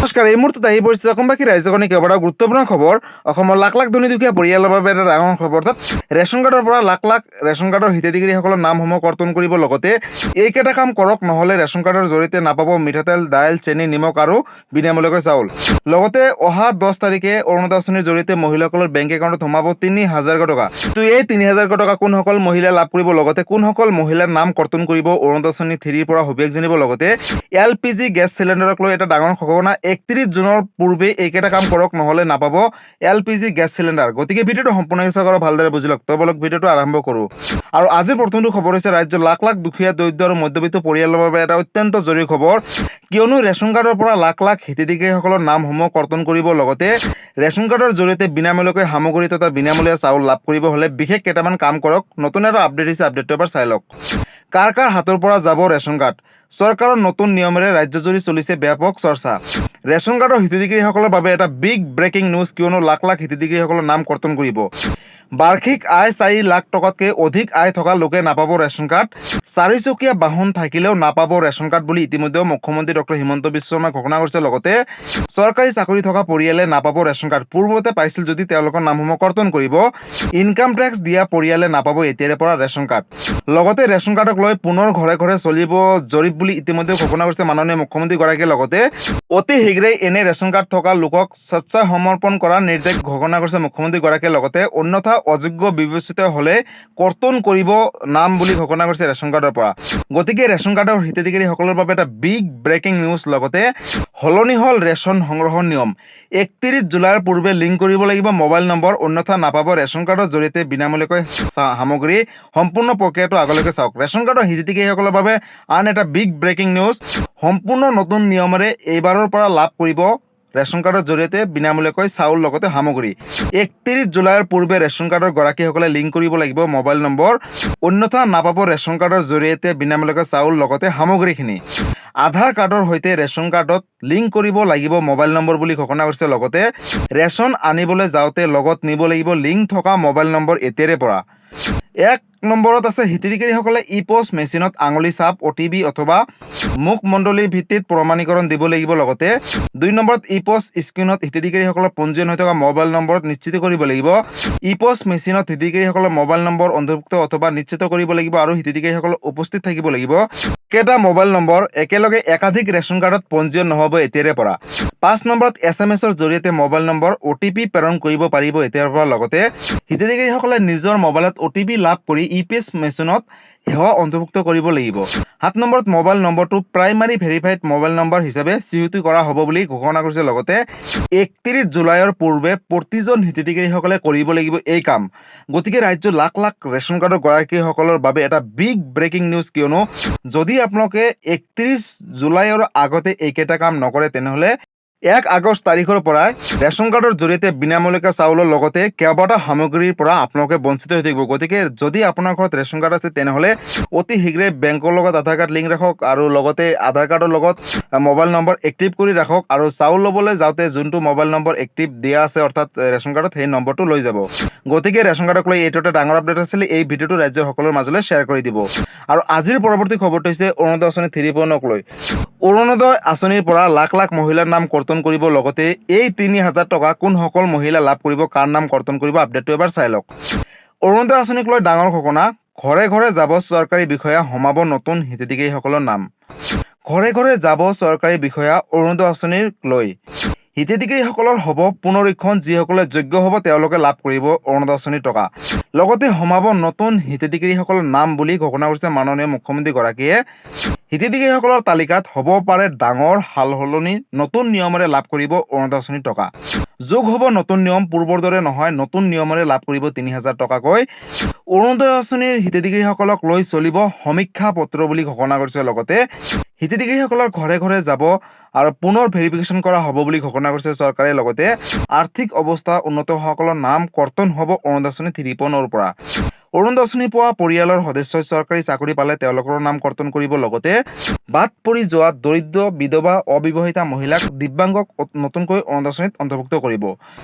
নমস্কাৰ, এই মুহূৰ্তত আহি পৰিছে অসমবাসী ৰাইজকনি কেইবাটাও গুৰুত্বপূৰ্ণ খবৰ। অসমৰ লাখ লাখ ধনী দুখীয়া পৰিয়ালৰ বাবে এটা ডাঙৰ খবৰ। অৰ্থাৎ ৰেচন কাৰ্ডৰ পৰা লাখ লাখ ৰেচন কাৰ্ডৰ হিতাধিকাৰীসকলৰ নামসমূহ কৰ্তন কৰিব। লগতে এইকেইটা কাম কৰক, নহ'লে ৰেচন কাৰ্ডৰ জৰিয়তে নাপাব মিঠাতেল, দাইল, চেনি, নিমখ আৰু বিনামূলীয়াকৈ চাউল। লগতে অহা 10 তাৰিখে অৰুণোদয় আঁচনিৰ জৰিয়তে মহিলাসকলৰ বেংক একাউণ্টত সোমাব ৩,০০০ টকা। তো এই ৩,০০০ টকা কোনসকল মহিলাই লাভ কৰিব, লগতে কোনসকল মহিলাৰ নাম কৰ্তন কৰিব অৰুণোদয় আঁচনি 3ৰ পৰা সবিশেষ জানিব। লগতে LPG গেছ চিলিণ্ডাৰক লৈ এটা ডাঙৰ খবৰ। 31 জুনৰ পূৰ্বে এইকেইটা কাম কৰক, নহ'লে নাপাব LPG গেছ চিলিণ্ডাৰ। গতিকে ভিডিঅ'টো সম্পূৰ্ণ চেষ্টা কৰক, ভালদৰে বুজি লওক। তো বলক ভিডিঅ'টো আৰম্ভ কৰোঁ। আৰু আজিৰ প্ৰথমটো খবৰ হৈছে ৰাজ্যৰ লাখ লাখ দুখীয়া, দৰিদ্ৰ আৰু মধ্যবিত্ত পৰিয়ালৰ বাবে এটা অত্যন্ত জৰুৰী খবৰ। কিয়নো ৰেচন কাৰ্ডৰ পৰা লাখ লাখ হিতাধিকাৰীসকলৰ নামসমূহ কৰ্তন কৰিব। লগতে ৰেচন কাৰ্ডৰ জৰিয়তে বিনামূলীয়াকৈ সামগ্ৰী তথা বিনামূলীয়া চাউল লাভ কৰিব হ'লে বিশেষ কেইটামান কাম কৰক। নতুন এটা আপডেট হৈছে, আপডেটটো এবাৰ চাই লওক। কাৰ কাৰ হাতৰ পৰা যাব ৰেচন কাৰ্ড? চৰকাৰৰ নতুন নিয়মেৰে ৰাজ্যজুৰি চলিছে ব্যাপক চৰ্চা। ৰেচন কাৰ্ডৰ হিতাধিকাৰীসকলৰ বাবে এটা বিগ ব্ৰেকিং নিউজ, কিয়নো লাখ লাখ হিতাধিকাৰীসকলৰ নাম কৰ্তন কৰিব। বাৰ্ষিক আয় 4 লাখ টকাতকৈ অধিক আয় থকা লোকে নাপাব ৰেচন কাৰ্ড। 4চকীয়া বাহন থাকিলেও নাপাব ৰেচন কাৰ্ড বুলি ইতিমধ্যে মুখ্যমন্ত্ৰী ডক্টৰ হিমন্ত বিশ্ব শৰ্মাই ঘোষণা কৰিছে। লগতে চৰকাৰী চাকৰি থকা পৰিয়ালে নাপাব ৰেচন কাৰ্ড। পূৰ্বতে পাইছিল যদি তেওঁলোকৰ নামসমূহ কৰ্তন কৰিব। ইনকাম টেক্স দিয়া পৰিয়ালে নাপাব এতিয়াৰে পৰা ৰেচন কাৰ্ড। লগতে ৰেচন কাৰ্ডক লৈ পুনৰ ঘৰে ঘৰে চলিব জৰীপ বুলি ইতিমধ্যে ঘোষণা কৰিছে মাননীয় মুখ্যমন্ত্ৰীগৰাকীয়ে। লগতে অতি শীঘ্ৰেই এনে ৰেচন কাৰ্ড থকা লোকক স্বেচ্ছাই সমৰ্পণ কৰাৰ নিৰ্দেশ ঘোষণা কৰিছে মুখ্যমন্ত্ৰীগৰাকীয়ে। লগতে অন্যথা অযোগ্য বিবেচিত হ'লে কৰ্তন কৰিব নাম বুলি ঘোষণা কৰিছে ৰেচন কাৰ্ডৰ পৰা। গতিকে ৰেচন কাৰ্ডৰ হিতাধিকাৰীসকলৰ বাবে এটা বিগ ব্ৰেকিং নিউজ। লগতে সলনি হ'ল ৰেচন সংগ্ৰহৰ নিয়ম। 31 জুলাইৰ পূৰ্বে লিংক কৰিব লাগিব মোবাইল নম্বৰ, অন্যথা নাপাব ৰেচন কাৰ্ডৰ জৰিয়তে বিনামূলীয়াকৈ সামগ্ৰী। সম্পূৰ্ণ প্ৰক্ৰিয়াটো আগলৈকে চাওক। ৰেচন কাৰ্ডৰ হিতাধিকাৰীসকলৰ বাবে আন এটা বিগ ব্ৰেকিং নিউজ। সম্পূৰ্ণ নতুন নিয়মেৰে এইবাৰৰ পৰা লাভ কৰিব ৰেচন কাৰ্ডৰ জৰিয়তে বিনামূলীয়াকৈ চাউল লগতে সামগ্ৰী। 31 জুলাইৰ পূৰ্বে ৰেচন কাৰ্ডৰ গৰাকীসকলে লিংক কৰিব লাগিব মোবাইল নম্বৰ, অন্যথা নাপাব ৰেচন কাৰ্ডৰ জৰিয়তে বিনামূলীয়াকৈ চাউল লগতে সামগ্ৰীখিনি। আধাৰ কাৰ্ডৰ সৈতে ৰেচন কাৰ্ডত লিংক কৰিব লাগিব মোবাইল নম্বৰ বুলি ঘোষণা কৰিছে। লগতে ৰেচন আনিবলৈ যাওঁতে লগত নিব লাগিব লিংক থকা মোবাইল নম্বৰ এতিয়াৰে পৰা। 1 নম্বৰত আছে হিতাধিকাৰীসকলে ই-পষ্ট মেচিনত আঙুলি ছাপ, OTP অথবা মুখমণ্ডলী ভিত্তিত প্ৰমাণীকৰণ দিব লাগিব। লগতে 2 নম্বৰত ই-পষ্ট স্ক্ৰীণত হিতাধিকাৰীসকলৰ পঞ্জীয়ন হৈ থকা মোবাইল নম্বৰত নিশ্চিত কৰিব লাগিব। ই-পষ্ট মেচিনত হিতাধিকাৰীসকলৰ মোবাইল নম্বৰ অন্তৰ্ভুক্ত অথবা নিশ্চিত কৰিব লাগিব আৰু হিতাধিকাৰীসকল উপস্থিত থাকিব লাগিব। কেইটা মোবাইল নম্বৰ একেলগে একাধিক ৰেচন কাৰ্ডত পঞ্জীয়ন নহ'ব এতিয়াৰে পৰা। 5 নম্বৰত SMS-ৰ জৰিয়তে মোবাইল নম্বৰ OTP প্ৰেৰণ কৰিব পাৰিব এতিয়াৰ পৰা। লগতে হিতাধিকাৰীসকলে নিজৰ মোবাইলত OTP লাভ কৰি ই-পষ্ট মেচিনত সেৱা অন্তৰ্ভুক্ত কৰিব লাগিব। 7 নম্বৰত মোবাইল নম্বৰটো প্ৰাইমাৰী ভেৰিফাইড মোবাইল নম্বৰ হিচাপে চিহ্নিত কৰা হ'ব বুলি ঘোষণা কৰিছে। লগতে 31 জুলাইৰ পূৰ্বে প্ৰতিজন হিতাধিকাৰীসকলে কৰিব লাগিব এই কাম। গতিকে ৰাজ্যৰ লাখ লাখ ৰেচন কাৰ্ডৰ গৰাকীসকলৰ বাবে এটা বিগ ব্ৰেকিং নিউজ, কিয়নো যদি আপোনালোকে 31 জুলাইৰ আগতে এইকেইটা কাম নকৰে, তেনেহ'লে 1 আগষ্ট তাৰিখৰ পৰাই ৰেচন কাৰ্ডৰ জৰিয়তে বিনামূলীয়াকৈ চাউলৰ লগতে কেইবাটাও সামগ্ৰীৰ পৰা আপোনালোকে বঞ্চিত হৈ থাকিব। গতিকে যদি আপোনাৰ ঘৰত ৰেচন কাৰ্ড আছে, তেনেহ'লে অতি শীঘ্ৰে বেংকৰ লগত আধাৰ কাৰ্ড লিংক ৰাখক আৰু লগতে আধাৰ কাৰ্ডৰ লগত মোবাইল নম্বৰ এক্টিভ কৰি ৰাখক। আৰু চাউল ল'বলৈ যাওঁতে যোনটো মোবাইল নম্বৰ এক্টিভ দিয়া আছে অৰ্থাৎ ৰেচন কাৰ্ডত, সেই নম্বৰটো লৈ যাব। গতিকে ৰেচন কাৰ্ডক লৈ এইটো এটা ডাঙৰ আপডেট আছিলে। এই ভিডিঅ'টো ৰাজ্যৰ সকলোৰে মাজলৈ শ্বেয়াৰ কৰি দিব। আৰু আজিৰ পৰৱৰ্তী খবৰটো হৈছে অৰুণোদয় আঁচনি 3.0ক লৈ। অৰুণোদয় আঁচনিৰ পৰা লাখ লাখ মহিলাৰ নাম কৰ্তন কৰিব। লগতে এই 3,০০০ টকা কোনসকল মহিলা লাভ কৰিব, কাৰ নাম কৰ্তন কৰিব, আপডেটটো এবাৰ চাই লওক। অৰুণোদয় আঁচনিক লৈ ডাঙৰ ঘোষণা। ঘৰে ঘৰে যাব চৰকাৰী বিষয়া, সোমাব নতুন হিতাধিকাৰীসকলৰ নাম। ঘৰে ঘৰে যাব চৰকাৰী বিষয়া অৰুণোদয় আঁচনিক লৈ। হিতাধিকাৰীসকলৰ হ'ব পুনৰীক্ষণ। যিসকলে যোগ্য হ'ব তেওঁলোকে লাভ কৰিব অৰুণোদয় আঁচনিৰ টকা। লগতে সোমাব নতুন হিতাধিকাৰীসকলৰ নাম বুলি ঘোষণা কৰিছে মাননীয় মুখ্যমন্ত্ৰীগৰাকীয়ে। হিতাধিকাৰীসকলৰ তালিকাত হ'ব পাৰে ডাঙৰ সালসলনি। নতুন নিয়মেৰে লাভ কৰিব অৰুণোদয় আঁচনিৰ টকা। যোগ হ'ব নতুন নিয়ম, পূৰ্বৰ দৰে নহয়। নতুন নিয়মেৰে লাভ কৰিব 3,০০০ টকাকৈ। অৰুণোদয় আঁচনিৰ হিতাধিকাৰীসকলক লৈ চলিব সমীক্ষা পত্ৰ বুলি ঘোষণা কৰিছে। লগতে হিতাধিকাৰীসকলৰ ঘৰে ঘৰে যাব আৰু পুনৰ ভেৰিফিকেশ্যন কৰা হ'ব বুলি ঘোষণা কৰিছে চৰকাৰে। লগতে আৰ্থিক অৱস্থা উন্নত হোৱাসকলৰ নাম কৰ্তন হ'ব অৰুণোদয় আঁচনি 3.0ৰ পৰা। অৰুণোদয় আঁচনি পোৱা পৰিয়ালৰ সদস্যই চৰকাৰী চাকৰি পালে তেওঁলোকৰ নাম কৰ্তন কৰিব। লগতে বাদ পৰি যোৱা দৰিদ্ৰ, বিধৱা, অবিবাহিতা মহিলাক, দিব্যাংগক নতুনকৈ অৰুণোদয় আঁচনিত অন্তৰ্ভুক্ত কৰিব।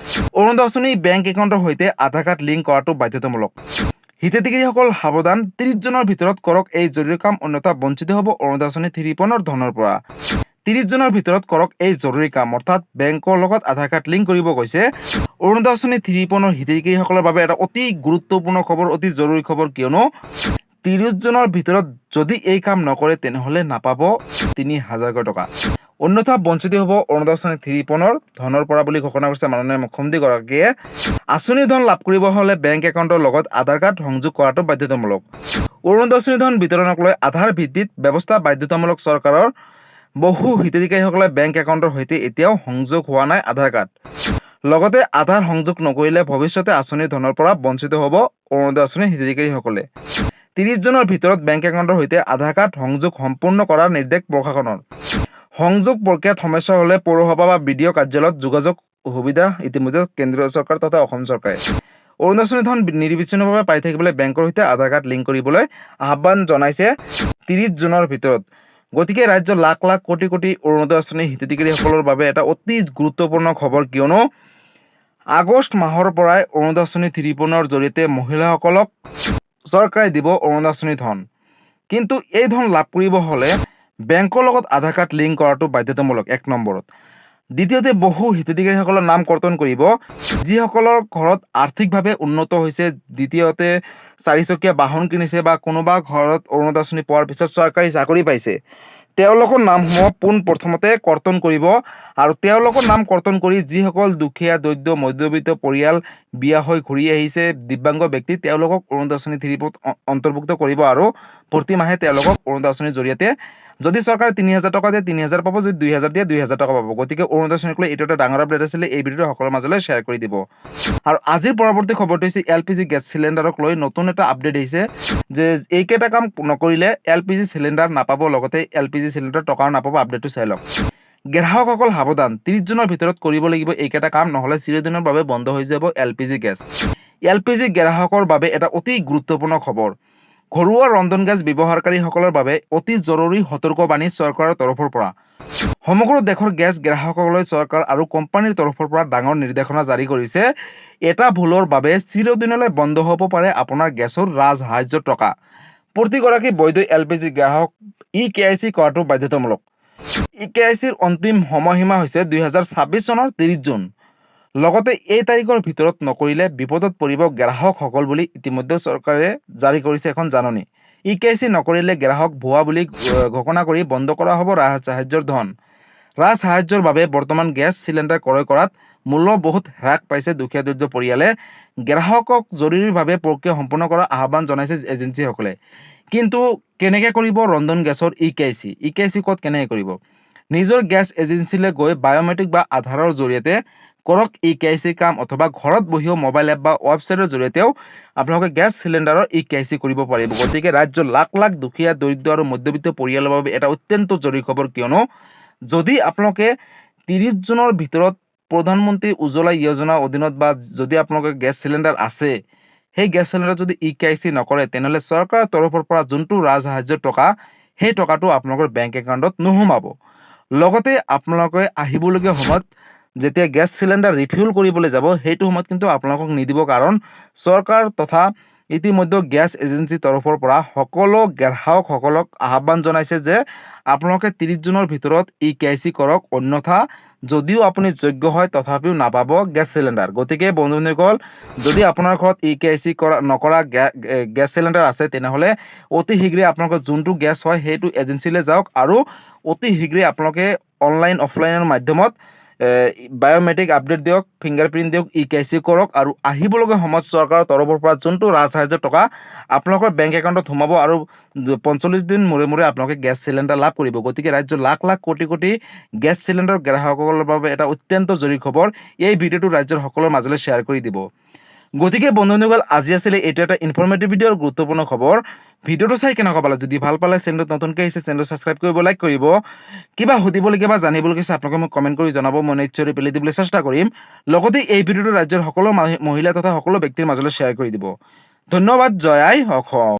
অৰুণোদয় আঁচনি বেংক একাউণ্টৰ সৈতে আধাৰ কাৰ্ড লিংক কৰাটো বাধ্যতামূলক। হিতাধিকাৰীসকল সাৱধান, 30 জনৰ ভিতৰত কৰক এই জৰুৰী কাম, অন্যথা বঞ্চিত হ'ব অৰুণোদয় আঁচনি 3.0ৰ ধনৰ পৰা। 30 জনৰ ভিতৰত কৰক এই জৰুৰী কাম, অৰ্থাৎ বেংকৰ লগত আধাৰ কাৰ্ড লিংক কৰিব কৈছে। অৰুণোদয় আঁচনি 3 হিতাধিকাৰীসকলৰ বাবে এটা অতি গুৰুত্বপূৰ্ণ খবৰ, অতি জৰুৰী খবৰ, কিয়নো 30 জনৰ ভিতৰত যদি এই কাম নকৰে তেনেহ'লে নাপাব 3000 টকা, অন্যথা বঞ্চিত হ'ব অৰুণোদয় আঁচনি 3 ধনৰ পৰা বুলি ঘোষণা কৰিছে মাননীয় মুখ্যমন্ত্ৰীগৰাকীয়ে। আঁচনিৰ ধন লাভ কৰিব হ'লে বেংক একাউণ্টৰ লগত আধাৰ কাৰ্ড সংযোগ কৰাটো বাধ্যতামূলক। অৰুণোদয় আঁচনি ধন বিতৰণক লৈ আধাৰ ভিত্তিত ব্যৱস্থা বাধ্যতামূলক। চৰকাৰৰ বহু হিতাধিকাৰীসকলে বেংক একাউণ্টৰ সৈতে এতিয়াও সংযোগ হোৱা নাই আধাৰ কাৰ্ড। লগতে আধাৰ সংযোগ নকৰিলে ভৱিষ্যতে আঁচনিৰ ধনৰ পৰা বঞ্চিত হ'ব অৰুণোদয় আঁচনিৰ হিতাধিকাৰীসকলে। 30 জনৰ ভিতৰত বেংক একাউণ্টৰ সৈতে আধাৰ কাৰ্ড সংযোগ সম্পূৰ্ণ কৰাৰ নিৰ্দেশ প্ৰশাসনৰ। সংযোগ প্ৰক্ৰিয়াত সমস্যা হ'লে পৌৰসভা বা বিডিঅ কাৰ্যালয়ত যোগাযোগ সুবিধা ইতিমধ্যে কেন্দ্ৰীয় চৰকাৰ তথা অসম চৰকাৰে। অৰুণোদয় আঁচনি ধন নিৰবিচ্ছিন্নভাৱে পাই থাকিবলৈ বেংকৰ সৈতে আধাৰ কাৰ্ড লিংক কৰিবলৈ আহ্বান জনাইছে 30 জনৰ ভিতৰত। গতিকে ৰাজ্যৰ লাখ লাখ কোটি কোটি অৰুণোদয় আঁচনি হিতাধিকাৰীসকলৰ বাবে এটা অতি গুৰুত্বপূৰ্ণ খবৰ, কিয়নো আগষ্ট মাহৰ পৰাই অৰুণোদয় আঁচনি 3 জৰিয়তে মহিলাসকলক চৰকাৰে দিব অৰুণোদয় আঁচনি ধন। কিন্তু এই ধন লাভ কৰিব হ'লে বেংকৰ লগত আধাৰ কাৰ্ড লিংক কৰাটো বাধ্যতামূলক, 1 নম্বৰত। দ্বিতীয়তে বহু হিতাধিকাৰীসকলৰ নাম কৰ্তন কৰিব যিসকলৰ ঘৰত আৰ্থিকভাৱে উন্নত হৈছে, দ্বিতীয়তে 4চকীয়া বাহন কিনিছে বা কোনোবা ঘৰত অৰুণোদয় আঁচনি পোৱাৰ পিছত চৰকাৰী চাকৰি পাইছে, তেওঁলোকৰ নামসমূহ পোনপ্ৰথমতে কৰ্তন কৰিব। আৰু তেওঁলোকৰ নাম কৰ্তন কৰি যিসকল দুখীয়া, দৰিদ্ৰ, মধ্যবিত্ত পৰিয়াল, বিয়া হৈ ঘূৰি আহিছে, দিব্যাংগ ব্যক্তি, তেওঁলোকক অৰুণোদয় আঁচনি 3 অন্তৰ্ভুক্ত কৰিব। আৰু প্ৰতি মাহে তেওঁলোকক অৰুণোদয় আঁচনিৰ জৰিয়তে যদি চৰকাৰে 3000 টকা দিয়ে 3000 পাব, যদি 2000 দিয়ে 2000 টকা পাব। গতিকে অৰুণোদয় আঁচনিক লৈ এইটো এটা ডাঙৰ আপডেট আছিলে, এই ভিডিঅ'টো সকলোৰে মাজলৈ শ্বেয়াৰ কৰি দিব। আৰু আজিৰ পৰৱৰ্তী খবৰটো হৈছে LPG গেছ চিলিণ্ডাৰক লৈ নতুন এটা আপডেট আহিছে যে এইকেইটা কাম নকৰিলে LPG চিলিণ্ডাৰ নাপাব, লগতে LPG চিলিণ্ডাৰ টকাও নাপাব। আপডেটটো চাই লওক। গ্ৰাহকসকল সাৱধান, 30 জনৰ ভিতৰত কৰিব লাগিব এইকেইটা কাম, নহ'লে চিৰদিনৰ বাবে বন্ধ হৈ যাব LPG গেছ। LPG গ্ৰাহকৰ বাবে এটা অতি গুৰুত্বপূৰ্ণ খবৰ। ঘৰুৱা ৰন্ধন গেছ ব্যৱহাৰকাৰীসকলৰ বাবে অতি জৰুৰী সতৰ্কবাণী চৰকাৰৰ তৰফৰ পৰা। সমগ্ৰ দেশৰ গেছ গ্ৰাহকসকললৈ চৰকাৰ আৰু কোম্পানীৰ তৰফৰ পৰা ডাঙৰ নিৰ্দেশনা জাৰি কৰিছে। এটা ভুলৰ বাবে চিৰদিনলৈ বন্ধ হ'ব পাৰে আপোনাৰ গেছৰ ৰাজসাহায্যৰ টকা। প্ৰতিগৰাকী বৈধ LPG গ্ৰাহক EKIC কৰাটো বাধ্যতামূলক। EKICৰ অন্তিম সময়সীমা হৈছে 2026 চনৰ 30 জুন। লগতে এই তাৰিখৰ ভিতৰত নকৰিলে বিপদত পৰিব গ্ৰাহকসকল বুলি ইতিমধ্যে চৰকাৰে জাৰি কৰিছে এখন জাননী। EKIC নকৰিলে গ্ৰাহক ভুৱা বুলি ঘোষণা কৰি বন্ধ কৰা হ'ব ৰাজসাহায্যৰ ধন। ৰাজসাহায্যৰ বাবে বৰ্তমান গেছ চিলিণ্ডাৰ ক্ৰয় কৰাত মূল্য বহুত হ্ৰাস পাইছে দুখীয়া দৰিদ্ৰ পৰিয়ালে। গ্ৰাহকক জৰুৰীভাৱে প্ৰক্ৰিয়া সম্পূৰ্ণ কৰাৰ আহ্বান জনাইছে এজেঞ্চীসকলে। কিন্তু কেনেকৈ কৰিব ৰন্ধন গেছৰ EKIC? EKIC ক'ত কেনেকৈ কৰিব? নিজৰ গেছ এজেঞ্চীলৈ গৈ বায়'মেট্ৰিক বা আধাৰৰ জৰিয়তে কৰক EKIC কাম, অথবা ঘৰত বহিও মোবাইল এপ বা ৱেবছাইটৰ জৰিয়তেও আপোনালোকে গেছ চিলিণ্ডাৰৰ EKIC কৰিব পাৰিব। গতিকে ৰাজ্যৰ লাখ লাখ দুখীয়া, দৰিদ্ৰ আৰু মধ্যবিত্ত পৰিয়ালৰ বাবে এটা অত্যন্ত জৰুৰী খবৰ, কিয়নো যদি আপোনালোকে 30 জনৰ ভিতৰত প্ৰধানমন্ত্ৰী উজ্জ্বলা যোজনাৰ অধীনত বা যদি আপোনালোকৰ গেছ চিলিণ্ডাৰ আছে, সেই গেছ চিলিণ্ডাৰ যদি EKIC নকৰে তেনেহ'লে চৰকাৰৰ তৰফৰ পৰা যোনটো ৰাজসাহায্যৰ টকা, সেই টকাটো আপোনালোকৰ বেংক একাউণ্টত নোসোমাব। লগতে আপোনালোকে আহিবলগীয়া সময়ত যেতিয়া গেছ চিলিণ্ডাৰ ৰিফিল কৰিবলৈ যাব, সেইটো সময়ত কিন্তু আপোনালোকক নিদিব, কাৰণ চৰকাৰ তথা ইতিমধ্যে গেছ এজেঞ্চিৰ তৰফৰ পৰা সকলো গ্ৰাহকসকলক আহ্বান জনাইছে যে আপোনালোকে 30 জনৰ ভিতৰত EKIC কৰক, অন্যথা যদিও আপুনি যোগ্য হয় তথাপিও নাপাব গেছ চিলিণ্ডাৰ। গতিকে বন্ধুসকল, যদি আপোনাৰ ঘৰত EKIC নকৰা গেছ চিলিণ্ডাৰ আছে তেনেহ'লে অতি শীঘ্ৰে আপোনালোকৰ যোনটো গেছ হয় সেইটো এজেঞ্চিলৈ যাওক আৰু অতি শীঘ্ৰে আপোনালোকে অনলাইন অফলাইনৰ মাধ্যমত বায়'মেট্ৰিক আপডেট দিয়ক, ফিংগাৰপ্ৰিণ্ট দিয়ক, EKIC কৰক, আৰু আহিবলগীয়া সময়ত চৰকাৰৰ তৰফৰ পৰা যোনটো ৰাজসাহায্যৰ টকা আপোনালোকৰ বেংক একাউণ্টত সোমাব আৰু 45 দিন মূৰে মূৰে আপোনালোকে গেছ চিলিণ্ডাৰ লাভ কৰিব। গতিকে ৰাজ্যৰ লাখ লাখ কোটি কোটি গেছ চিলিণ্ডাৰ গ্ৰাহকসকলৰ বাবে এটা অত্যন্ত জৰুৰী খবৰ। এই ভিডিঅ'টো ৰাজ্যৰ সকলোৰে মাজলৈ শ্বেয়াৰ কৰি দিব। গতিকে বন্ধুসকল, আজি আছিলে এইটো এটা ইনফৰ্মেটিভ ভিডিঅ' আৰু গুৰুত্বপূৰ্ণ খবৰ। ভিডিঅ'টো চাই কেনেকুৱা পালে? যদি ভাল পালে চেনেলত নতুনকৈ আহিছে চেনেলটো ছাবস্ক্ৰাইব কৰিব, লাইক কৰিব। কিবা সুধিবলগীয়া বা জানিবলগীয়া আছে আপোনালোকে মোক কমেণ্ট কৰি জনাব, মই নিশ্চয় ৰিপ্লাই দিবলৈ চেষ্টা কৰিম। লগতে এই ভিডিঅ'টো ৰাজ্যৰ সকলো মহিলা তথা সকলো ব্যক্তিৰ মাজলৈ শ্বেয়াৰ কৰি দিব। ধন্যবাদ। জয় আই অসম।